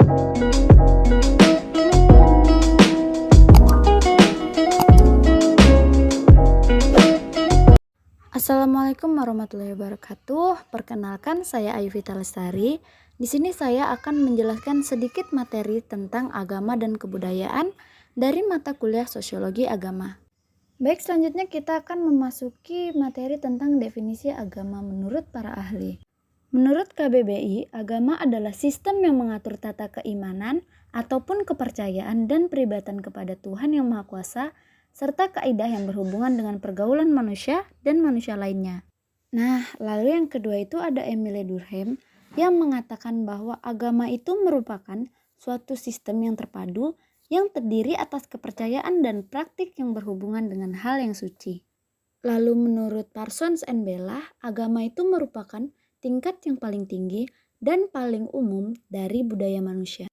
Assalamualaikum warahmatullahi wabarakatuh. Perkenalkan, saya Ayu Vita Lestari. Di sini saya akan menjelaskan sedikit materi tentang agama dan kebudayaan dari mata kuliah Sosiologi Agama. Baik, selanjutnya kita akan memasuki materi tentang definisi agama menurut para ahli. Menurut KBBI, agama adalah sistem yang mengatur tata keimanan ataupun kepercayaan dan peribadatan kepada Tuhan Yang Maha Kuasa serta kaidah yang berhubungan dengan pergaulan manusia dan manusia lainnya. Nah, lalu yang kedua itu ada Emile Durkheim yang mengatakan bahwa agama itu merupakan suatu sistem yang terpadu yang terdiri atas kepercayaan dan praktik yang berhubungan dengan hal yang suci. Lalu menurut Parsons and Bella, agama itu merupakan tingkat yang paling tinggi dan paling umum dari budaya manusia.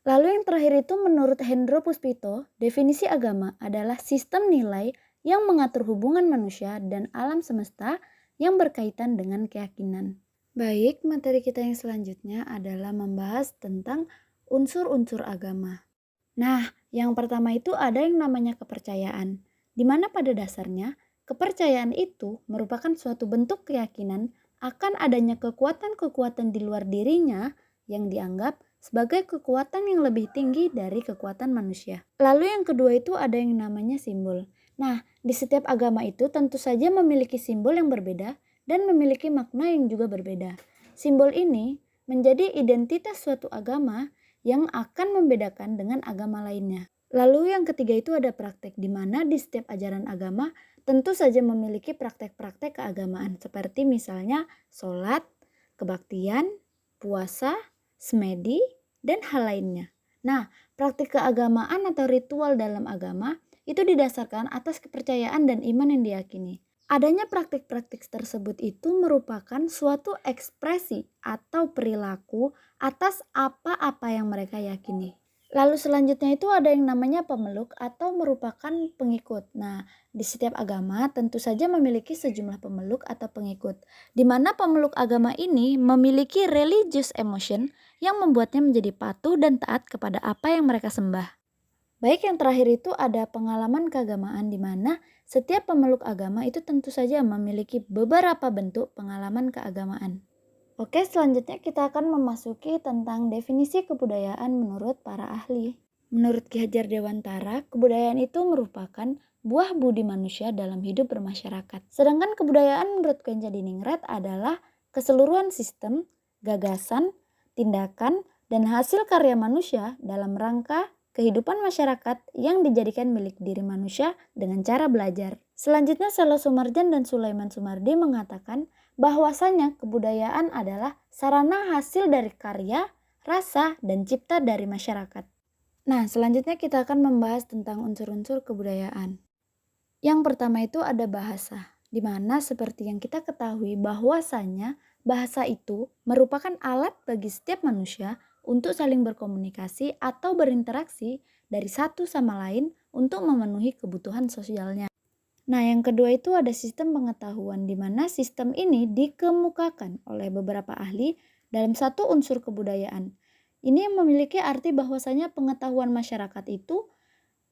Lalu yang terakhir itu menurut Hendro Puspito, definisi agama adalah sistem nilai yang mengatur hubungan manusia dan alam semesta yang berkaitan dengan keyakinan. Baik, materi kita yang selanjutnya adalah membahas tentang unsur-unsur agama. Nah, yang pertama itu ada yang namanya kepercayaan, di mana pada dasarnya kepercayaan itu merupakan suatu bentuk keyakinan akan adanya kekuatan-kekuatan di luar dirinya yang dianggap sebagai kekuatan yang lebih tinggi dari kekuatan manusia. Lalu yang kedua itu ada yang namanya simbol. Nah, di setiap agama itu tentu saja memiliki simbol yang berbeda dan memiliki makna yang juga berbeda. Simbol ini menjadi identitas suatu agama yang akan membedakan dengan agama lainnya. Lalu yang ketiga itu ada praktek, di mana di setiap ajaran agama tentu saja memiliki praktek-praktek keagamaan seperti misalnya sholat, kebaktian, puasa, semedi, dan hal lainnya. Nah, praktik keagamaan atau ritual dalam agama itu didasarkan atas kepercayaan dan iman yang diyakini. Adanya praktik-praktik tersebut itu merupakan suatu ekspresi atau perilaku atas apa-apa yang mereka yakini. Lalu selanjutnya itu ada yang namanya pemeluk atau merupakan pengikut. Nah, di setiap agama tentu saja memiliki sejumlah pemeluk atau pengikut, di mana pemeluk agama ini memiliki religious emotion yang membuatnya menjadi patuh dan taat kepada apa yang mereka sembah. Baik, yang terakhir itu ada pengalaman keagamaan, di mana setiap pemeluk agama itu tentu saja memiliki beberapa bentuk pengalaman keagamaan. Oke, selanjutnya kita akan memasuki tentang definisi kebudayaan menurut para ahli. Menurut Ki Hajar Dewantara, kebudayaan itu merupakan buah budi manusia dalam hidup bermasyarakat. Sedangkan kebudayaan menurut Kenca Diningrat adalah keseluruhan sistem, gagasan, tindakan, dan hasil karya manusia dalam rangka kehidupan masyarakat yang dijadikan milik diri manusia dengan cara belajar. Selanjutnya Selo Sumarjan dan Sulaiman Sumardi mengatakan bahwasanya kebudayaan adalah sarana hasil dari karya, rasa, dan cipta dari masyarakat. Nah, selanjutnya kita akan membahas tentang unsur-unsur kebudayaan. Yang pertama itu ada bahasa, di mana seperti yang kita ketahui bahwasanya bahasa itu merupakan alat bagi setiap manusia untuk saling berkomunikasi atau berinteraksi dari satu sama lain untuk memenuhi kebutuhan sosialnya. Nah, yang kedua itu ada sistem pengetahuan, di mana sistem ini dikemukakan oleh beberapa ahli dalam satu unsur kebudayaan. Ini yang memiliki arti bahwasanya pengetahuan masyarakat itu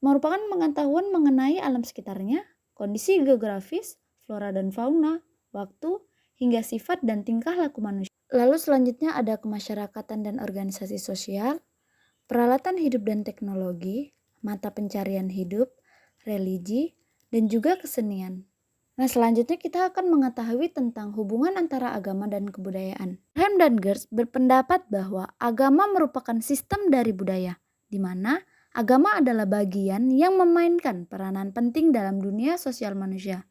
merupakan pengetahuan mengenai alam sekitarnya, kondisi geografis, flora dan fauna, waktu, hingga sifat dan tingkah laku manusia. Lalu selanjutnya ada kemasyarakatan dan organisasi sosial, peralatan hidup dan teknologi, mata pencarian hidup, religi, dan juga kesenian. Nah, selanjutnya kita akan mengetahui tentang hubungan antara agama dan kebudayaan. Hem dan Gertz berpendapat bahwa agama merupakan sistem dari budaya, di mana agama adalah bagian yang memainkan peranan penting dalam dunia sosial manusia.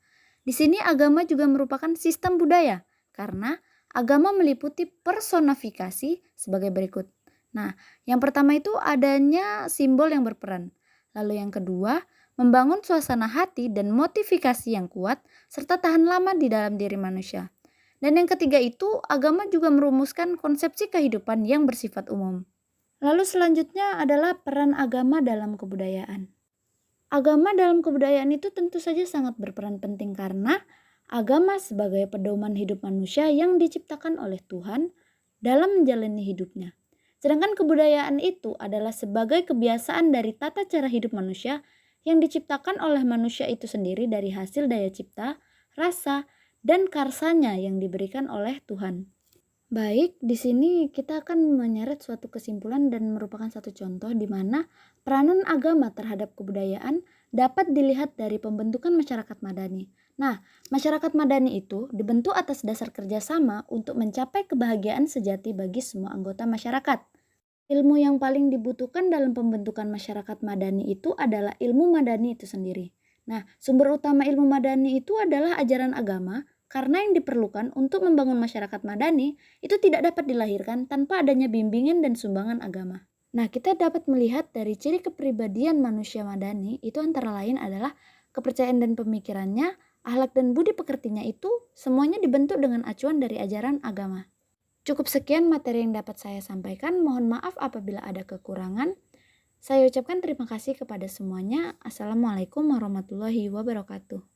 Di sini agama juga merupakan sistem budaya, karena agama meliputi personifikasi sebagai berikut. Nah, yang pertama itu adanya simbol yang berperan. Lalu yang kedua, membangun suasana hati dan motivasi yang kuat serta tahan lama di dalam diri manusia. Dan yang ketiga itu agama juga merumuskan konsepsi kehidupan yang bersifat umum. Lalu selanjutnya adalah peran agama dalam kebudayaan. Agama dalam kebudayaan itu tentu saja sangat berperan penting karena agama sebagai pedoman hidup manusia yang diciptakan oleh Tuhan dalam menjalani hidupnya. Sedangkan kebudayaan itu adalah sebagai kebiasaan dari tata cara hidup manusia yang diciptakan oleh manusia itu sendiri dari hasil daya cipta, rasa, dan karsanya yang diberikan oleh Tuhan. Baik, di sini kita akan menyeret suatu kesimpulan dan merupakan satu contoh di mana peranan agama terhadap kebudayaan dapat dilihat dari pembentukan masyarakat madani. Nah, masyarakat madani itu dibentuk atas dasar kerjasama untuk mencapai kebahagiaan sejati bagi semua anggota masyarakat. Ilmu yang paling dibutuhkan dalam pembentukan masyarakat madani itu adalah ilmu madani itu sendiri. Nah, sumber utama ilmu madani itu adalah ajaran agama karena yang diperlukan untuk membangun masyarakat madani itu tidak dapat dilahirkan tanpa adanya bimbingan dan sumbangan agama. Nah, kita dapat melihat dari ciri kepribadian manusia madani itu antara lain adalah kepercayaan dan pemikirannya, akhlak dan budi pekertinya itu semuanya dibentuk dengan acuan dari ajaran agama. Cukup sekian materi yang dapat saya sampaikan. Mohon maaf apabila ada kekurangan. Saya ucapkan terima kasih kepada semuanya. Assalamualaikum warahmatullahi wabarakatuh.